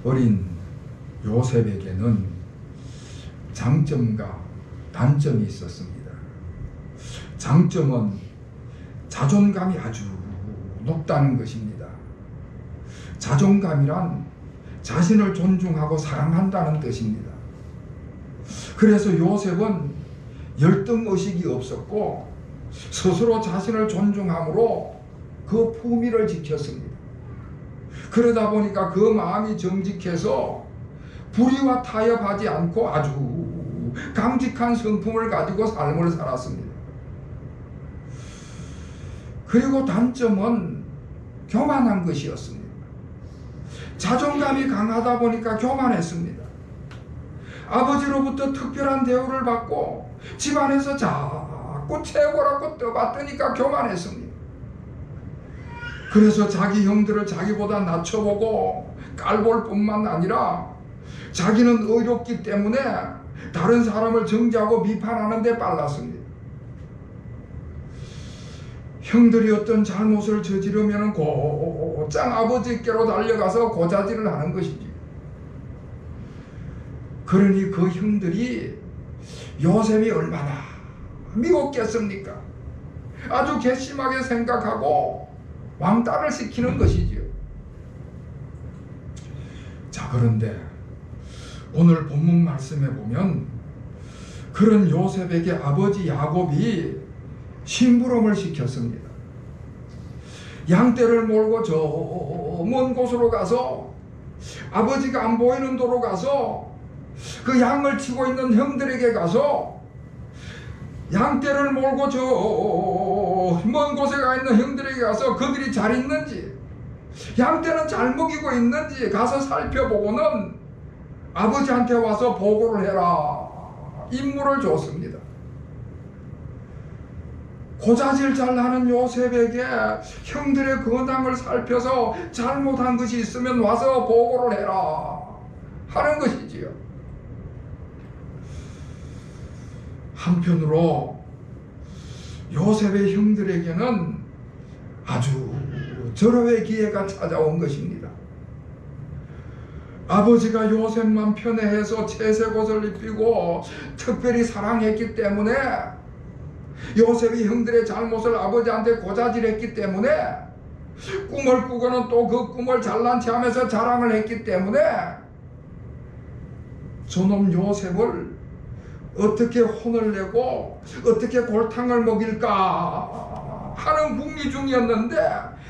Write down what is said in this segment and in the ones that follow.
어린 요셉에게는 장점과 단점이 있었습니다. 장점은 자존감이 아주 높다는 것입니다. 자존감이란 자신을 존중하고 사랑한다는 뜻입니다. 그래서 요셉은 열등의식이 없었고 스스로 자신을 존중함으로 그 품위를 지켰습니다. 그러다 보니까 그 마음이 정직해서 불의와 타협하지 않고 아주 강직한 성품을 가지고 삶을 살았습니다. 그리고 단점은 교만한 것이었습니다. 자존감이 강하다 보니까 교만했습니다. 아버지로부터 특별한 대우를 받고 집안에서 자꾸 최고라고 떠받드니까 교만했습니다. 그래서 자기 형들을 자기보다 낮춰보고 깔볼 뿐만 아니라 자기는 의롭기 때문에 다른 사람을 정죄하고 비판하는 데 빨랐습니다. 형들이 어떤 잘못을 저지르면 곧장 아버지께로 달려가서 고자질을 하는 것이지. 그러니 그 형들이 요셉이 얼마나 미웠겠습니까? 아주 괘씸하게 생각하고 왕따를 시키는 것이지요. 자, 그런데 오늘 본문 말씀에 보면 그런 요셉에게 아버지 야곱이 심부름을 시켰습니다. 양떼를 몰고 저 먼 곳으로 가서 아버지가 안 보이는 도로 가서 그 양을 치고 있는 형들에게 가서 양떼를 몰고 저 먼 곳에 가 있는 형들에게 가서 그들이 잘 있는지 양떼는 잘 먹이고 있는지 가서 살펴보고는 아버지한테 와서 보고를 해라 임무를 줬습니다. 고자질 잘하는 요셉에게 형들의 근황을 살펴서 잘못한 것이 있으면 와서 보고를 해라 하는 것이지요. 한편으로 요셉의 형들에게는 아주 절호의 기회가 찾아온 것입니다. 아버지가 요셉만 편애해서 채색옷을 입히고 특별히 사랑했기 때문에 요셉이 형들의 잘못을 아버지한테 고자질했기 때문에 꿈을 꾸고는 또 그 꿈을 잘난 체하면서 자랑을 했기 때문에 저놈 요셉을 어떻게 혼을 내고 어떻게 골탕을 먹일까 하는 궁리 중이었는데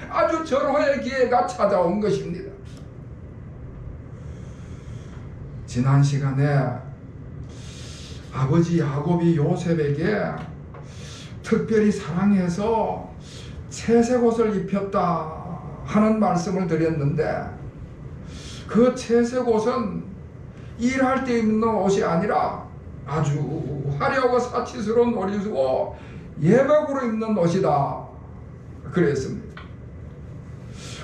아주 절호의 기회가 찾아온 것입니다. 지난 시간에 아버지 야곱이 요셉에게 특별히 사랑해서 채색옷을 입혔다 하는 말씀을 드렸는데 그 채색옷은 일할 때 입는 옷이 아니라 아주 화려하고 사치스러운 옷이고 예복으로 입는 옷이다 그랬습니다.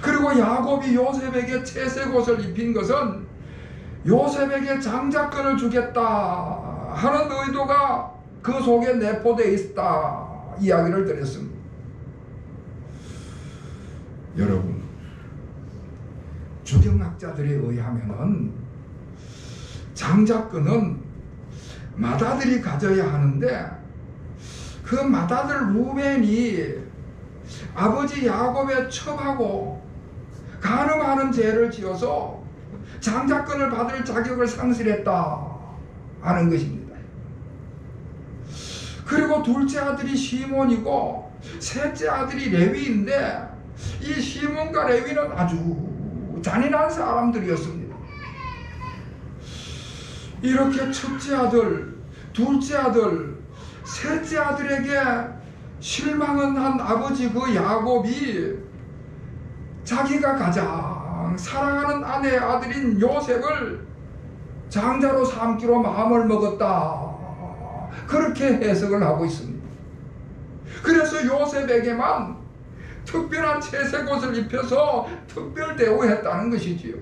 그리고 야곱이 요셉에게 채색옷을 입힌 것은 요셉에게 장자권을 주겠다 하는 의도가 그 속에 내포되어 있다 이야기를 드렸습니다. 여러분, 주경학자들에 의하면은 장자권은 맏아들이 가져야 하는데 그 맏아들 루벤이 아버지 야곱의 첩하고 간음하는 죄를 지어서 장자권을 받을 자격을 상실했다 하는 것입니다. 그리고 둘째 아들이 시몬이고 셋째 아들이 레위인데 이 시몬과 레위는 아주 잔인한 사람들이었습니다. 이렇게 첫째 아들, 둘째 아들, 셋째 아들에게 실망은 한 아버지 그 야곱이 자기가 가장 사랑하는 아내의 아들인 요셉을 장자로 삼기로 마음을 먹었다 그렇게 해석을 하고 있습니다. 그래서 요셉에게만 특별한 채색옷을 입혀서 특별 대우했다는 것이지요.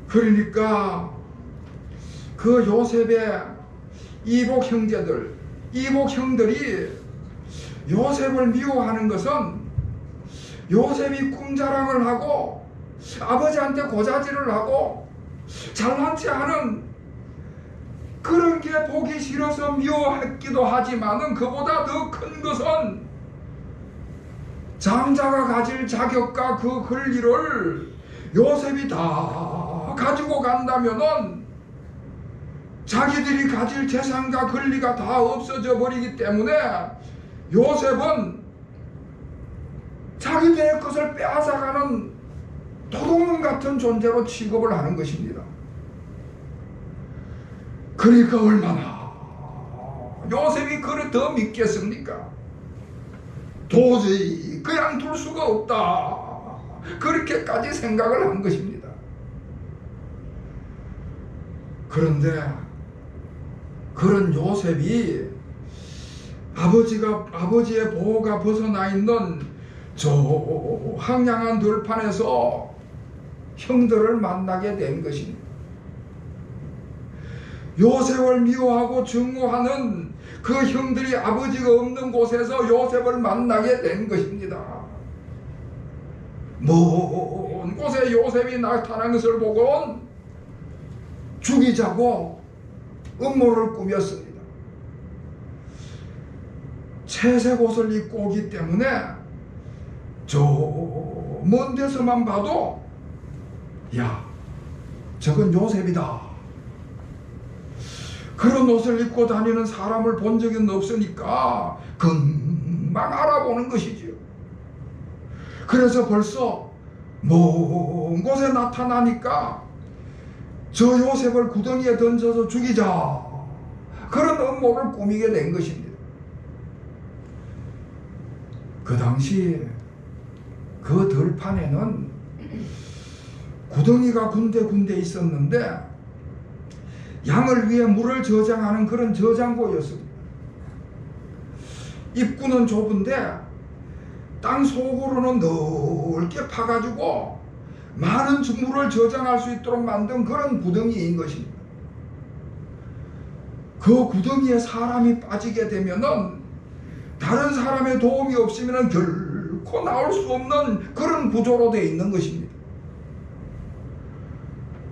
그러니까 그 요셉의 이복 형제들, 이복 형들이 요셉을 미워하는 것은 요셉이 꿈자랑을 하고 아버지한테 고자질을 하고 잘난 체 하는 그런 게 보기 싫어서 미워했기도 하지만은 그보다 더 큰 것은 장자가 가질 자격과 그 권리를 요셉이 다 가지고 간다면은 자기들이 가질 재산과 권리가 다 없어져 버리기 때문에 요셉은 자기들의 것을 빼앗아가는 도둑놈 같은 존재로 취급을 하는 것입니다. 그러니까 얼마나 요셉이 그를 더 믿겠습니까? 도저히 그냥 둘 수가 없다. 그렇게까지 생각을 한 것입니다. 그런데 그런 요셉이 아버지의 보호가 벗어나 있는 저 황량한 들판에서 형들을 만나게 된 것입니다. 요셉을 미워하고 증오하는 그 형들이 아버지가 없는 곳에서 요셉을 만나게 된 것입니다. 먼 곳에 요셉이 나타난 것을 보고는 죽이자고 음모를 꾸몄습니다. 채색 옷을 입고 오기 때문에 저 먼 데서만 봐도 야, 저건 요셉이다. 그런 옷을 입고 다니는 사람을 본 적은 없으니까 금방 알아보는 것이지요. 그래서 벌써 먼 곳에 나타나니까 저 요셉을 구덩이에 던져서 죽이자, 그런 음모를 꾸미게 된 것입니다. 그 당시 그 들판에는 구덩이가 군데군데 있었는데 양을 위해 물을 저장하는 그런 저장고였습니다. 입구는 좁은데 땅 속으로는 넓게 파가지고 많은 물을 저장할 수 있도록 만든 그런 구덩이인 것입니다. 그 구덩이에 사람이 빠지게 되면은 다른 사람의 도움이 없으면 결코 나올 수 없는 그런 구조로 되어 있는 것입니다.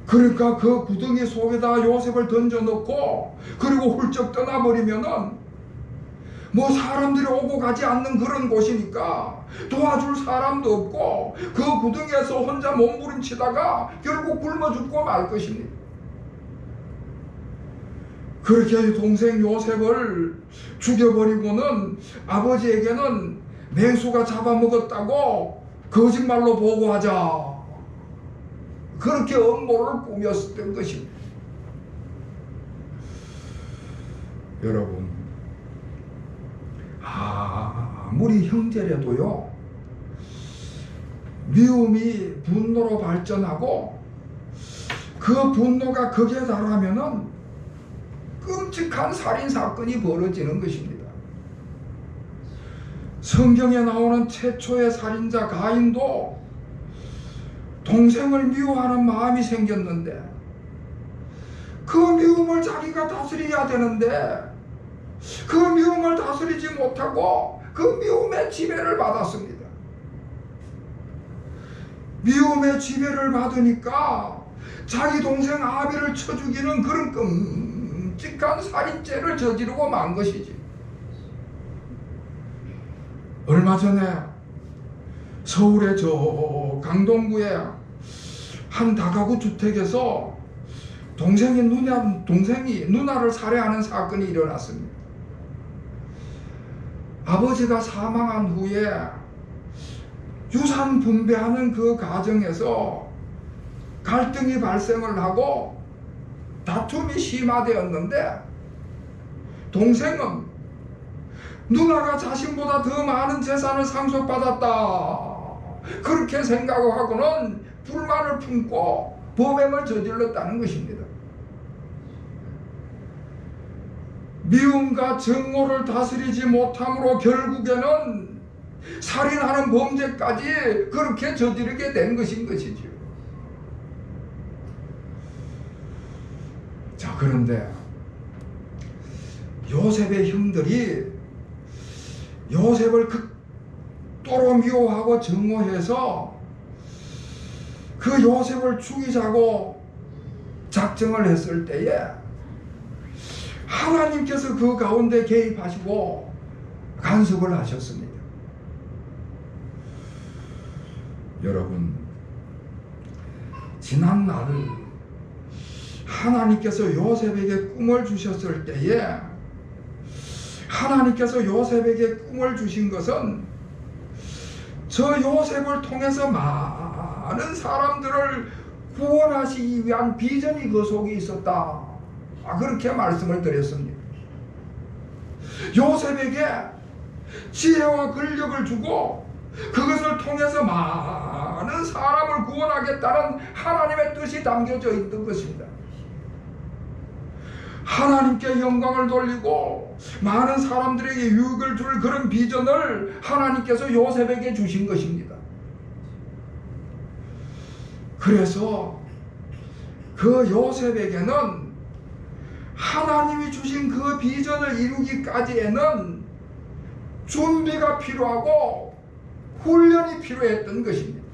그러니까 그 구덩이 속에다 요셉을 던져놓고 그리고 훌쩍 떠나버리면은 뭐 사람들이 오고 가지 않는 그런 곳이니까 도와줄 사람도 없고 그 구덩이에서 혼자 몸부림치다가 결국 굶어 죽고 말 것입니다. 그렇게 동생 요셉을 죽여버리고는 아버지에게는 맹수가 잡아먹었다고 거짓말로 보고하자, 그렇게 음모를 꾸몄던 것입니다. 여러분, 아무리 형제라도요, 미움이 분노로 발전하고 그 분노가 극에 달하면은 끔찍한 살인사건이 벌어지는 것입니다. 성경에 나오는 최초의 살인자 가인도 동생을 미워하는 마음이 생겼는데 그 미움을 자기가 다스려야 되는데 그 미움을 다스리지 못하고 그 미움의 지배를 받았습니다. 미움의 지배를 받으니까 자기 동생 아벨을 쳐 죽이는 그런 끔찍한 살인죄를 저지르고 만 것이지. 얼마 전에 서울의 저 강동구에 한 다가구 주택에서 동생이 누나를 살해하는 사건이 일어났습니다. 아버지가 사망한 후에 유산 분배하는 그 과정에서 갈등이 발생을 하고 다툼이 심화되었는데 동생은 누나가 자신보다 더 많은 재산을 상속받았다, 그렇게 생각을 하고는 불만을 품고 범행을 저질렀다는 것입니다. 미움과 증오를 다스리지 못함으로 결국에는 살인하는 범죄까지 그렇게 저지르게 된 것인 것이죠. 자, 그런데 요셉의 형들이 요셉을 극도로 미워하고 증오해서 그 요셉을 죽이자고 작정을 했을 때에 하나님께서 그 가운데 개입하시고 간섭을 하셨습니다. 여러분, 지난날 하나님께서 요셉에게 꿈을 주셨을 때에 하나님께서 요셉에게 꿈을 주신 것은 저 요셉을 통해서 많은 사람들을 구원하시기 위한 비전이 그 속에 있었다. 그렇게 말씀을 드렸습니다. 요셉에게 지혜와 권력을 주고 그것을 통해서 많은 사람을 구원하겠다는 하나님의 뜻이 담겨져 있던 것입니다. 하나님께 영광을 돌리고 많은 사람들에게 유익을 줄 그런 비전을 하나님께서 요셉에게 주신 것입니다. 그래서 그 요셉에게는 하나님이 주신 그 비전을 이루기까지에는 준비가 필요하고 훈련이 필요했던 것입니다.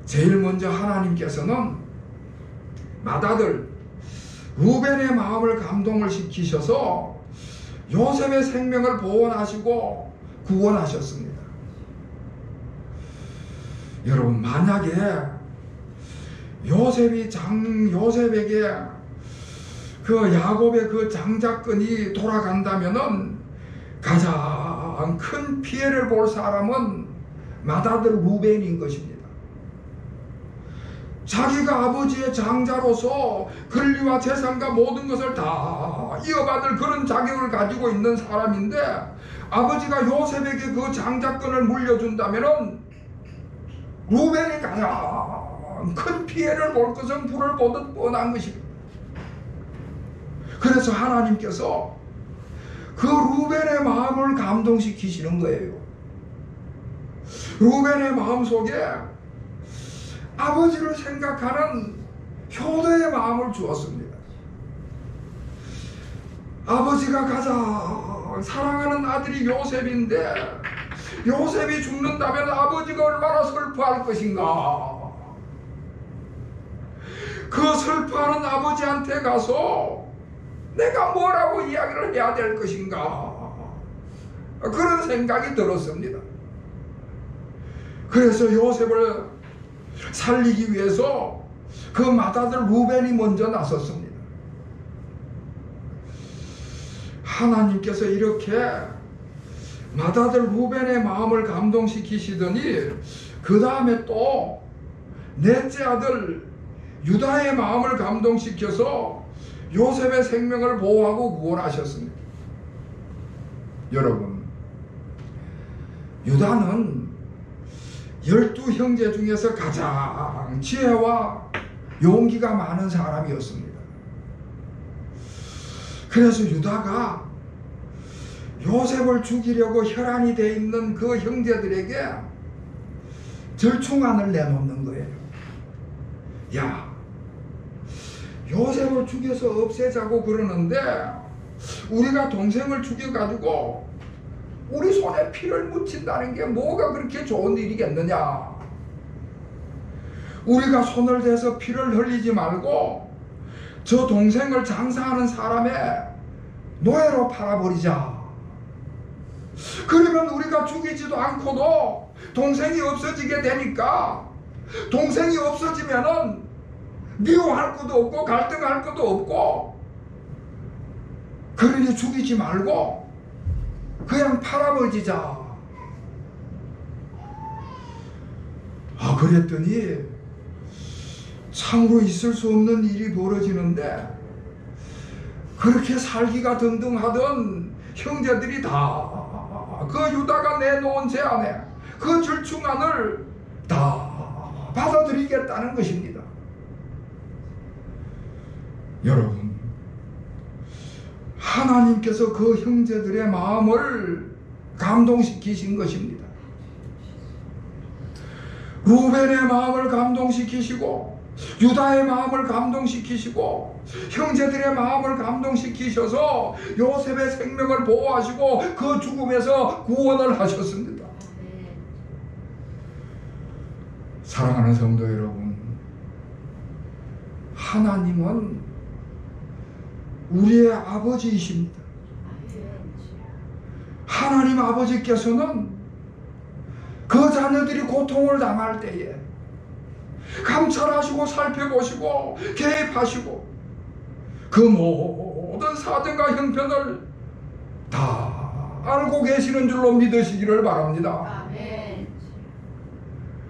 제일 먼저 하나님께서는 맏아들 루벤의 마음을 감동을 시키셔서 요셉의 생명을 보존하시고 구원하셨습니다. 여러분, 만약에 요셉에게 그 야곱의 그 장자권이 돌아간다면은 가장 큰 피해를 볼 사람은 맏아들 루벤인 것입니다. 자기가 아버지의 장자로서 권리와 재산과 모든 것을 다 이어받을 그런 자격을 가지고 있는 사람인데 아버지가 요셉에게 그 장자권을 물려준다면은 루벤이 가장 큰 피해를 볼 것은 불을 보듯 뻔한 것입니다. 그래서 하나님께서 그 루벤의 마음을 감동시키시는 거예요. 루벤의 마음 속에 아버지를 생각하는 효도의 마음을 주었습니다. 아버지가 가장 사랑하는 아들이 요셉인데 요셉이 죽는다면 아버지가 얼마나 슬퍼할 것인가. 그 슬퍼하는 아버지한테 가서 내가 뭐라고 이야기를 해야 될 것인가, 그런 생각이 들었습니다. 그래서 요셉을 살리기 위해서 그 맏아들 루벤이 먼저 나섰습니다. 하나님께서 이렇게 맏아들 루벤의 마음을 감동시키시더니 그 다음에 또 넷째 아들 유다의 마음을 감동시켜서 요셉의 생명을 보호하고 구원하셨습니다. 여러분, 유다는 12형제 중에서 가장 지혜와 용기가 많은 사람이었습니다. 그래서 유다가 요셉을 죽이려고 혈안이 되어 있는 그 형제들에게 절충안을 내놓는 거예요. 야, 요셉을 죽여서 없애자고 그러는데 우리가 동생을 죽여가지고 우리 손에 피를 묻힌다는 게 뭐가 그렇게 좋은 일이겠느냐. 우리가 손을 대서 피를 흘리지 말고 저 동생을 장사하는 사람의 노예로 팔아버리자. 그러면 우리가 죽이지도 않고도 동생이 없어지게 되니까, 동생이 없어지면은 미워할 것도 없고 갈등할 것도 없고, 그러니 죽이지 말고 그냥 팔아버리자. 그랬더니 참으로 있을 수 없는 일이 벌어지는데, 그렇게 살기가 등등하던 형제들이 다 그 유다가 내놓은 제안에 그 절충안을 다 받아들이겠다는 것입니다. 여러분, 하나님께서 그 형제들의 마음을 감동시키신 것입니다. 루벤의 마음을 감동시키시고 유다의 마음을 감동시키시고 형제들의 마음을 감동시키셔서 요셉의 생명을 보호하시고 그 죽음에서 구원을 하셨습니다. 사랑하는 성도 여러분, 하나님은 우리의 아버지이십니다. 하나님 아버지께서는 그 자녀들이 고통을 당할 때에 감찰하시고 살펴보시고 개입하시고 그 모든 사정과 형편을 다 알고 계시는 줄로 믿으시기를 바랍니다.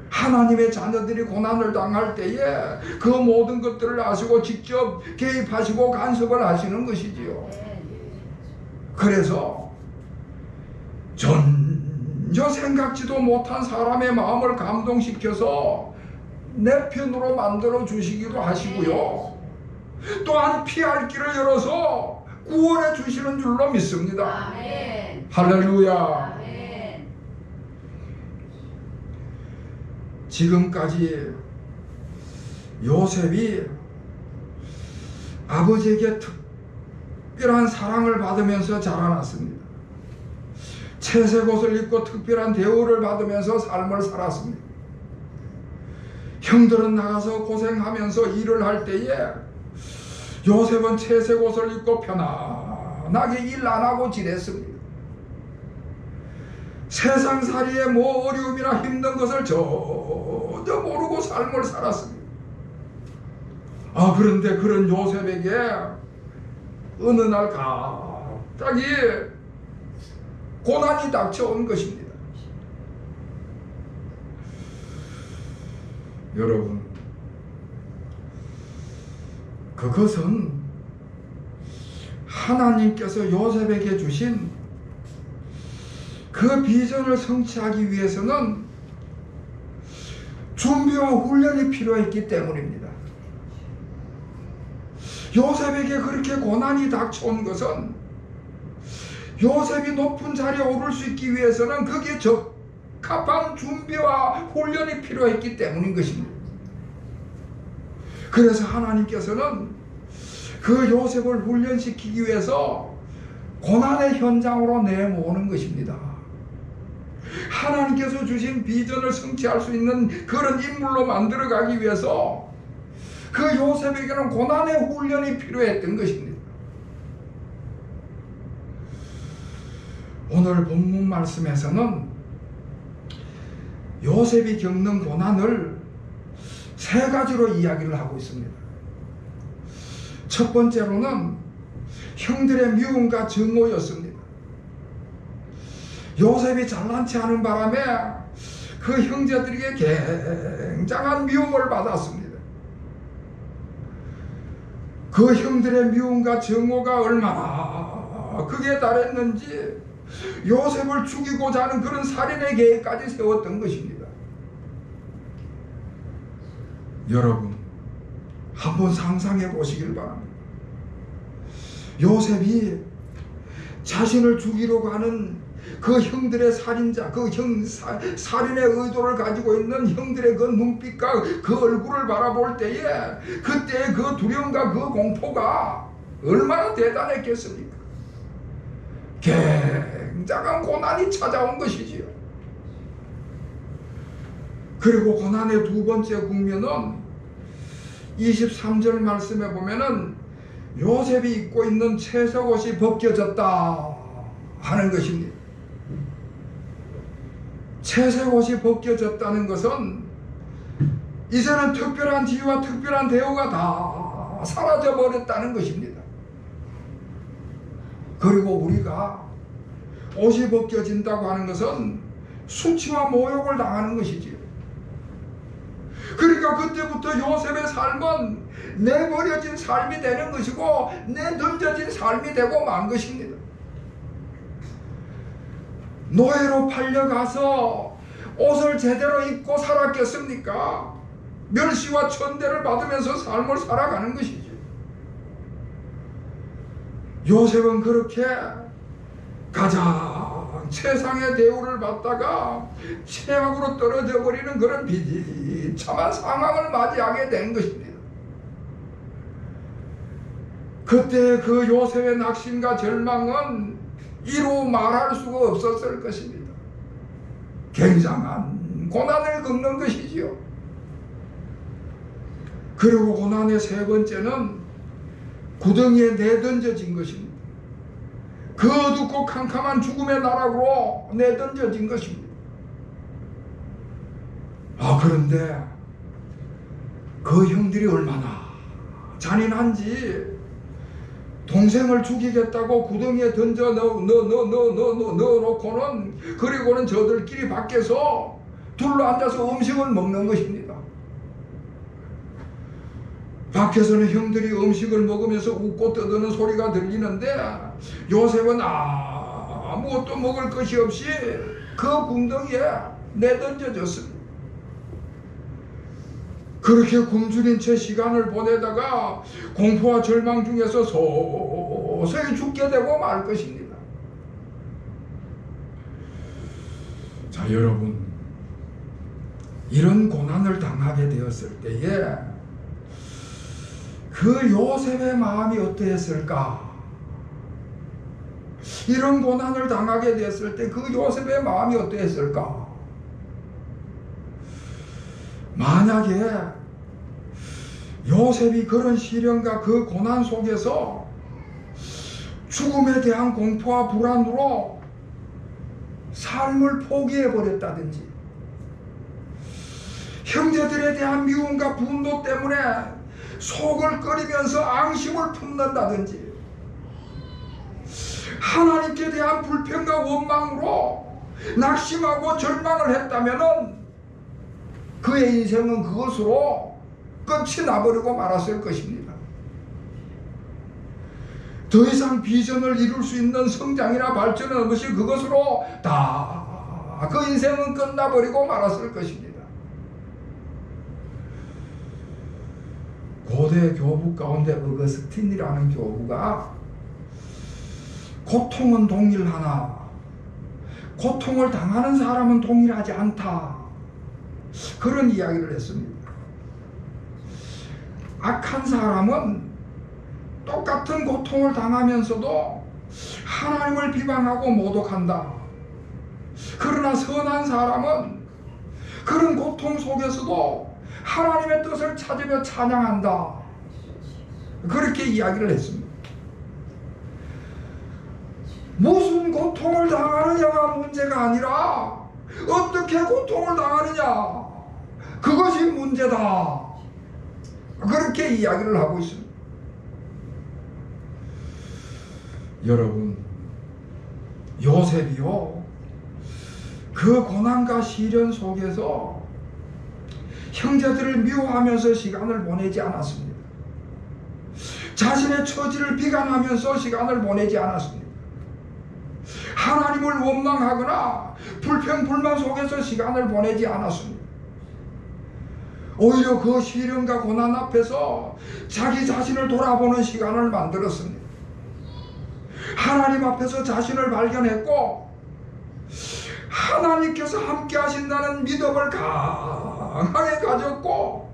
하나님의 자녀들이 고난을 당할 때에 그 모든 것들을 아시고 직접 개입하시고 간섭을 하시는 것이지요. 그래서 전혀 생각지도 못한 사람의 마음을 감동시켜서 내 편으로 만들어 주시기도 하시고요. 또한 피할 길을 열어서 구원해 주시는 줄로 믿습니다. 아멘. 할렐루야. 아멘. 지금까지 요셉이 아버지에게 특별한 사랑을 받으면서 자라났습니다. 채색 옷을 입고 특별한 대우를 받으면서 삶을 살았습니다. 형들은 나가서 고생하면서 일을 할 때에 요셉은 채색 옷을 입고 편안하게 일 안 하고 지냈습니다. 세상살이에 뭐 어려움이나 힘든 것을 전혀 모르고 삶을 살았습니다. 그런데 그런 요셉에게 어느 날 갑자기 고난이 닥쳐온 것입니다. 여러분, 그것은 하나님께서 요셉에게 주신 그 비전을 성취하기 위해서는 준비와 훈련이 필요했기 때문입니다. 요셉에게 그렇게 고난이 닥쳐온 것은 요셉이 높은 자리에 오를 수 있기 위해서는 그게 적합한 준비와 훈련이 필요했기 때문인 것입니다. 그래서 하나님께서는 그 요셉을 훈련시키기 위해서 고난의 현장으로 내모으는 것입니다. 하나님께서 주신 비전을 성취할 수 있는 그런 인물로 만들어가기 위해서 그 요셉에게는 고난의 훈련이 필요했던 것입니다. 오늘 본문 말씀에서는 요셉이 겪는 고난을 세 가지로 이야기를 하고 있습니다. 첫 번째로는 형들의 미움과 증오였습니다. 요셉이 잘난 체 하는 바람에 그 형제들에게 굉장한 미움을 받았습니다. 그 형들의 미움과 증오가 얼마나 크게 달했는지 요셉을 죽이고자 하는 그런 살인의 계획까지 세웠던 것입니다. 여러분, 한번 상상해 보시길 바랍니다. 요셉이 자신을 죽이려고 하는 그 형들의 살인자, 그 살인의 의도를 가지고 있는 형들의 그 눈빛과 그 얼굴을 바라볼 때에 그때의 그 두려움과 그 공포가 얼마나 대단했겠습니까? 굉장한 고난이 찾아온 것이지요. 그리고 고난의 두 번째 국면은 23절 말씀에 보면은 요셉이 입고 있는 채색옷이 벗겨졌다 하는 것입니다. 채색옷이 벗겨졌다는 것은 이제는 특별한 지위와 특별한 대우가 다 사라져 버렸다는 것입니다. 그리고 우리가 옷이 벗겨진다고 하는 것은 수치와 모욕을 당하는 것이지요. 그러니까 그때부터 요셉의 삶은 내버려진 삶이 되는 것이고 내던져진 삶이 되고 만 것입니다. 노예로 팔려가서 옷을 제대로 입고 살았겠습니까? 멸시와 천대를 받으면서 삶을 살아가는 것이죠. 요셉은 그렇게 가장 세상의 대우를 받다가 최악으로 떨어져 버리는 그런 비참한 상황을 맞이하게 된 것입니다. 그때 그 요셉의 낙심과 절망은 이루 말할 수가 없었을 것입니다. 굉장한 고난을 겪는 것이지요. 그리고 고난의 세 번째는 구덩이에 내던져진 것입니다. 그 어둡고 캄캄한 죽음의 나락으로 내던져진 것입니다. 그런데 그 형들이 얼마나 잔인한지 동생을 죽이겠다고 구덩이에 던져 넣어놓고는 그리고는 저들끼리 밖에서 둘러앉아서 음식을 먹는 것입니다. 밖에서는 형들이 음식을 먹으면서 웃고 떠드는 소리가 들리는데 요셉은 아무것도 먹을 것이 없이 그 궁덩이에 내던져졌습니다. 그렇게 굶주린 채 시간을 보내다가 공포와 절망 중에서 서서히 죽게 되고 말 것입니다. 자, 여러분, 이런 고난을 당하게 되었을 때에 그 요셉의 마음이 어떠했을까? 이런 고난을 당하게 되었을 때 그 요셉의 마음이 어떠했을까? 만약에 요셉이 그런 시련과 그 고난 속에서 죽음에 대한 공포와 불안으로 삶을 포기해 버렸다든지, 형제들에 대한 미움과 분노 때문에 속을 끓이면서 앙심을 품는다든지, 하나님께 대한 불평과 원망으로 낙심하고 절망을 했다면은 그의 인생은 그것으로 끝이 나버리고 말았을 것입니다. 더 이상 비전을 이룰 수 있는 성장이나 발전은 없이 그것으로 다 그 인생은 끝나버리고 말았을 것입니다. 고대 교부 가운데 어거스틴이라는 교부가 고통은 동일하나 고통을 당하는 사람은 동일하지 않다, 그런 이야기를 했습니다. 악한 사람은 똑같은 고통을 당하면서도 하나님을 비방하고 모독한다. 그러나 선한 사람은 그런 고통 속에서도 하나님의 뜻을 찾으며 찬양한다. 그렇게 이야기를 했습니다. 무슨 고통을 당하느냐가 문제가 아니라 어떻게 고통을 당하느냐, 그것이 문제다. 그렇게 이야기를 하고 있습니다. 여러분, 요셉이요, 그 고난과 시련 속에서 형제들을 미워하면서 시간을 보내지 않았습니다. 자신의 처지를 비관하면서 시간을 보내지 않았습니다. 하나님을 원망하거나 불평 불만 속에서 시간을 보내지 않았습니다. 오히려 그 시련과 고난 앞에서 자기 자신을 돌아보는 시간을 만들었습니다. 하나님 앞에서 자신을 발견했고 하나님께서 함께 하신다는 믿음을 강하게 가졌고,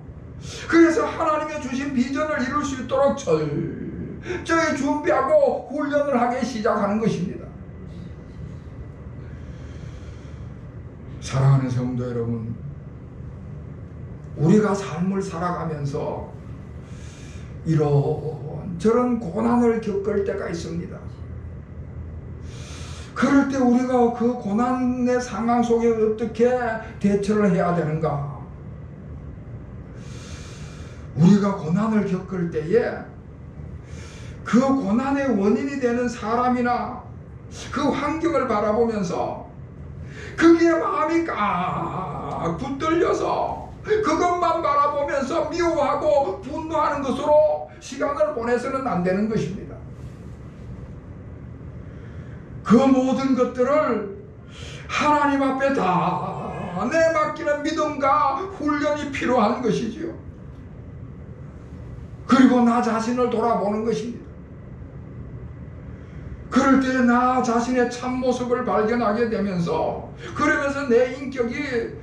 그래서 하나님의 주신 비전을 이룰 수 있도록 철저히 준비하고 훈련을 하기 시작하는 것입니다. 사랑하는 성도 여러분, 우리가 삶을 살아가면서 이런저런 고난을 겪을 때가 있습니다. 그럴 때 우리가 그 고난의 상황 속에 어떻게 대처를 해야 되는가? 우리가 고난을 겪을 때에 그 고난의 원인이 되는 사람이나 그 환경을 바라보면서 거기에 마음이 꽉 붙들려서 그것만 바라보면서 미워하고 분노하는 것으로 시간을 보내서는 안 되는 것입니다. 그 모든 것들을 하나님 앞에 다 내맡기는 믿음과 훈련이 필요한 것이지요. 그리고 나 자신을 돌아보는 것입니다. 그럴 때 나 자신의 참모습을 발견하게 되면서 그러면서 내 인격이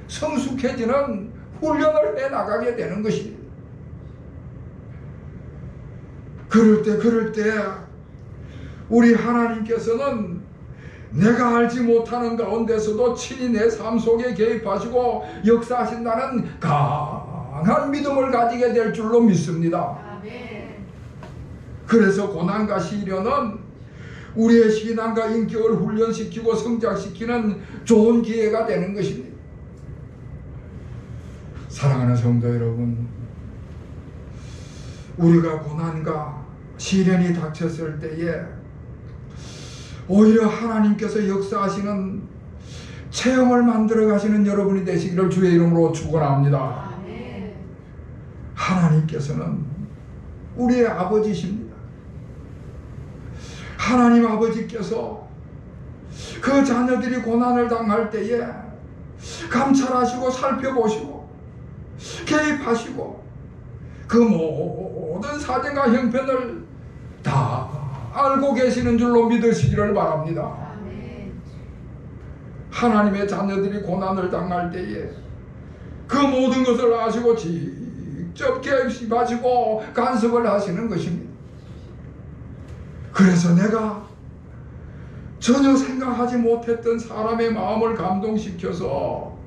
성숙해지는 훈련을 해나가게 되는 것입니다. 그럴 때 우리 하나님께서는 내가 알지 못하는 가운데서도 친히 내 삶 속에 개입하시고 역사하신다는 강한 믿음을 가지게 될 줄로 믿습니다. 그래서 고난과 시련은 우리의 신앙과 인격을 훈련시키고 성장시키는 좋은 기회가 되는 것입니다. 사랑하는 성도 여러분, 우리가 고난과 시련이 닥쳤을 때에 오히려 하나님께서 역사하시는 체험을 만들어 가시는 여러분이 되시기를 주의 이름으로 축원합니다. 하나님께서는 우리의 아버지십니다. 하나님 아버지께서 그 자녀들이 고난을 당할 때에 감찰하시고 살펴보시고 개입하시고 그 모든 사정과 형편을 다 알고 계시는 줄로 믿으시기를 바랍니다. 하나님의 자녀들이 고난을 당할 때에 그 모든 것을 아시고 직접 개입하시고 간섭을 하시는 것입니다. 그래서 내가 전혀 생각하지 못했던 사람의 마음을 감동시켜서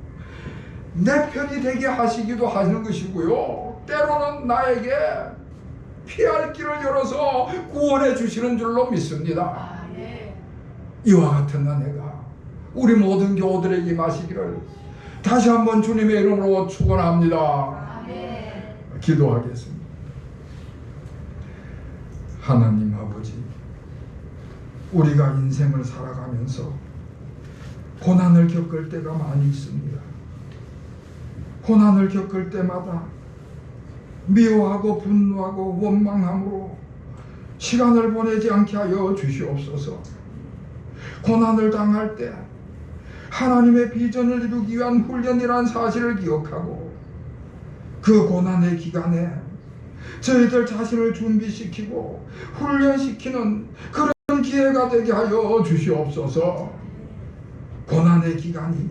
내 편이 되게 하시기도 하는 것이고요, 때로는 나에게 피할 길을 열어서 구원해 주시는 줄로 믿습니다. 이와 같은 은혜가 우리 모든 교우들에게 임하시기를 다시 한번 주님의 이름으로 축원합니다. 기도하겠습니다. 하나님 아버지, 우리가 인생을 살아가면서 고난을 겪을 때가 많이 있습니다. 고난을 겪을 때마다 미워하고 분노하고 원망함으로 시간을 보내지 않게 하여 주시옵소서. 고난을 당할 때 하나님의 비전을 이루기 위한 훈련이란 사실을 기억하고 그 고난의 기간에 저희들 자신을 준비시키고 훈련시키는 그런 기회가 되게 하여 주시옵소서. 고난의 기간이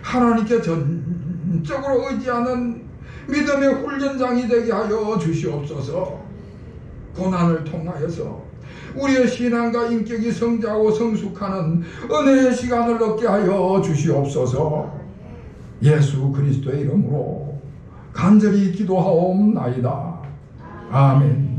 하나님께 전적으로 의지하는 믿음의 훈련장이 되게 하여 주시옵소서. 고난을 통하여서 우리의 신앙과 인격이 성장하고 성숙하는 은혜의 시간을 얻게 하여 주시옵소서. 예수 그리스도의 이름으로 간절히 기도하옵나이다. 아멘.